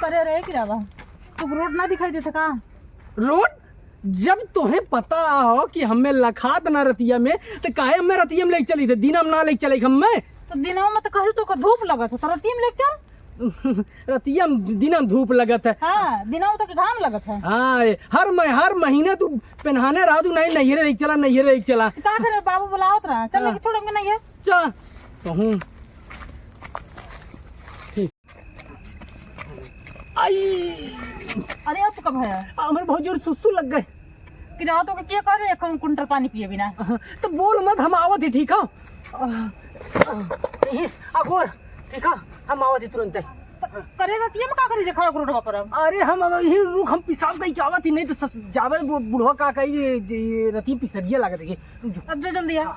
करे रे किरावा तू रोड ना दिखाई देता का? रोड जब तुम्हें पता हो कि हमें लखात ना रतिया में तो काहे हमें रतिया में लेके चली थे दिना में ना लेके चले हमें तो दिनों में तो कहे तो धूप लगत है तो रतिया में लेके चल। रतिया दिना में धूप लगत है। हाँ दिनों में तो घाम लगत है। हाँ हर महीने तू पहनाने रहा तू नहीं नैहरे लेके चला नैहरे लेके चला का करे बाबू बुलावत रहा चल लेके छोड़ेंगे नहीं है चल कहूँ आई अरे अब कब है हमें बहुत जोर सुसु लग गए किरावा तो क्या करे एक कुंटल पानी पिए बिना तो बोल मत हम आवत ही ठीक है अगोर ठीक है हम आवत ही तुरंत करे रतिया में का करे जे खड़ा रोडवा पर अरे हम यही रुक हम पिसाब गई आवत ही नहीं तो जावे बुढ़वा का कही रति पिसरिया लागत है अब जो जल्दी आ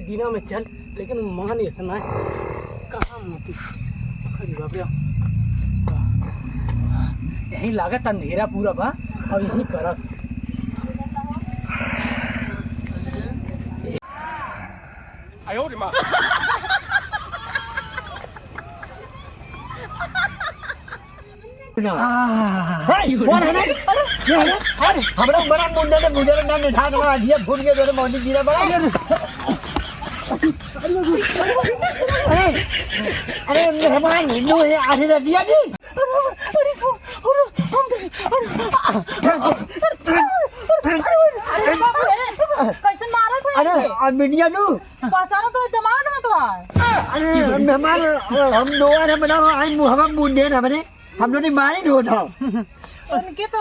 दीना में चल लेकिन मान ऐसा कहाँ यही लागत अंधेरा पूरा बा और यही कर हमरा बड़ा मुंडे ने गुजर ना निठा ना दिया भूल के मेरे मौनी गिरा बड़ा अरे मेहमान हिंदू है आधी रतिया दी कैसे मारा था अरे अब मीडिया नु पसाना तो दिमाग में तो अरे मेहमान हम दोबारा बनाओ आई हम मुंडे ना बने हम लोग मारे ढो था उनके तो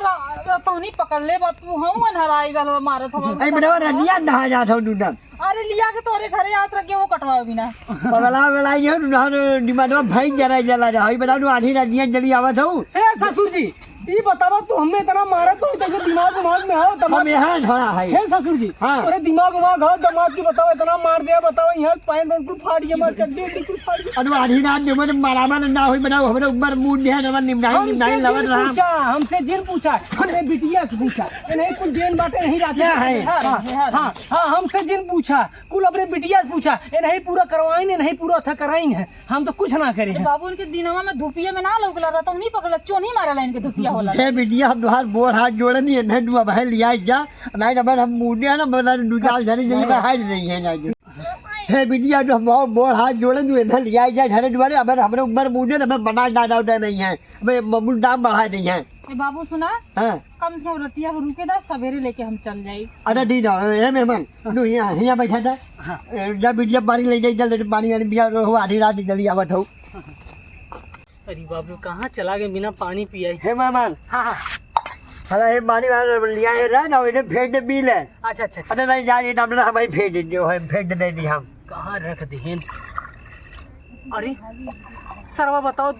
नहीं पकड़ ले बा तू हूं अनहराई गल मारत हम आई बनाओ रतिया नहा जात हूं दूना अरे लिया के तोरे घरे आवत रह गेहूं कटवाओ बिना बगला वाला ये ना डिमांड में भाई जरा जला जा भाई बनाओ आधी रतिया जल्दी आवत हूं ए ससुर जी ये बतावा तू हमें इतना मारा तो तेरे दिमाग में आओ हम यहाँ थोड़ा है हे ससुर जी हाँ अरे दिमाग दमाद की बताओ इतना मार दिया बताओ यहाँ पैन बिल्कुल फाड़ गया मार चड्डी बिल्कुल फाड़ गया अनु आधी रात जो मैंने मारा ना हो बनाओ हमारे ऊपर मूड है ना निमनाई लवन रहा पूछा हमसे जिन पूछा अरे बिटिया से पूछा नहीं कुछ देन बातें नहीं जाते है हाँ हाँ हमसे जिन पूछा कुल अपने बिटिया से पूछा ये नहीं पूरा करवाएंगे नहीं पूरा था कराएंगे हम तो कुछ ना करें बाबू उनके दिनवा में धुपिया में ना लोगला रहता उन्हीं पकड़ा चोनी मारा लाइन के धुपिया होला हे बिटिया हम दोहार बोर हाथ जोड़े नहीं है दुआ भाई लिया जा नहीं नंबर हम मूड ना बना दूसरा झरी जगह में हाइड नहीं है ना हे बिटिया जो हम बोर हाथ जोड़े दुए ना लिया जा झरे दुआरे अब हमरे ऊपर मूड है ना बना डाला नहीं है हमें ममूल दाम बढ़ा नहीं है बाबू सुना हां कम से कम रतिया को रुके दा सवेरे लेके हम चल जाई अरे दी ना हे मेहमान तू यहाँ बैठा था जब बिटिया पानी ले जाई जल्दी पानी वाली बिया हो आधी रात जल्दी आवत हो अरे बाबू कहाँ चला गए बिना पानी पिया हे मेहमान हाँ हाँ अरे ये पानी वाला लिया है ना इन्हें फेंक दे बिल है अच्छा अच्छा अरे नहीं जाने ना हमारी फेंक दे जो है फेंक दे नहीं हम कहाँ रख दें अरे सरवा बताओ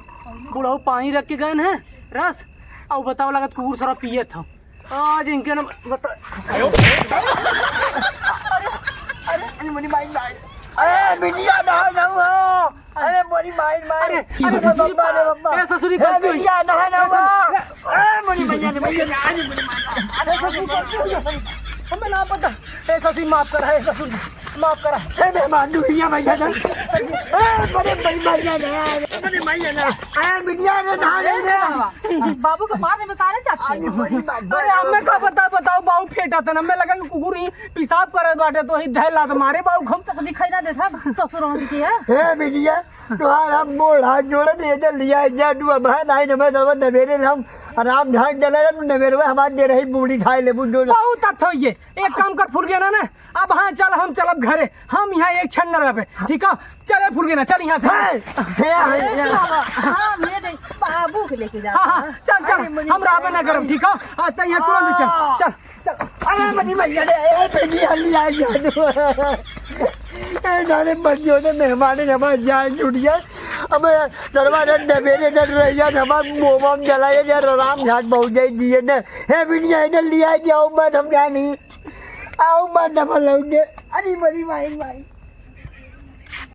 बुढ़ाऊ पानी रख के गए हैं रस और बताओ लागत कुकुर सारा पिए था आज इनके ना बता अरे मोरी माई माई अरे बिटिया ना ना हो अरे मोरी माई माई अरे बब्बा रे बब्बा ए ससुरी कर दो बिटिया ना ना हो अरे मोरी भैया ने भैया आज मोरी माई अरे ससुरी हमें ना पता ए ससुरी माफ करा है ससुर माफ करा ए मेहमान दुनिया भैया ना ए बड़े भाई भैया ना बड़े भैया ना अरे बिटिया ने ना ले बाबू के बाद में बताने चाहती अरे हमें का बताओ बाऊ फेटा था हमें लगा कि कुकुर ही पेशाब करे बाटे तो ही धैल लात मारे बाऊ घम तक दिखाई ना देता ससुर हम की है हे बिटिया तुम्हारा बोल हाथ जोड़े दे दे लिया जा तू अब है नहीं नवे नवे नवेरे हम आराम ढाक डले नवेरे हमारे दे रही बूढ़ी खाई ले बुढ़ो बहुत अच्छा ये एक काम कर फूल गया ना अब हाँ चल हम चलब घरे हम यहाँ एक क्षण न रहे ठीक है चले फूल गया चल यहाँ से हाँ मेरे बाबू के लेके जा हाँ चल चल हम राबे ना करम ठीक है तो यहाँ तुरंत चल चल अरे मनी भैया ने ए बेटी हल्ली आ गया ए नारे बच्चों ने मेहमान हमारे जान छूट जाए अब दरबार नवेरे डर रही है हमारे मोम जलाए यार राम घाट बहुत जाए दिए ने हे बिटिया ने लिया जाओ मैं हम क्या नहीं आओ मैं डबल लौटे अरे बड़ी भाई भाई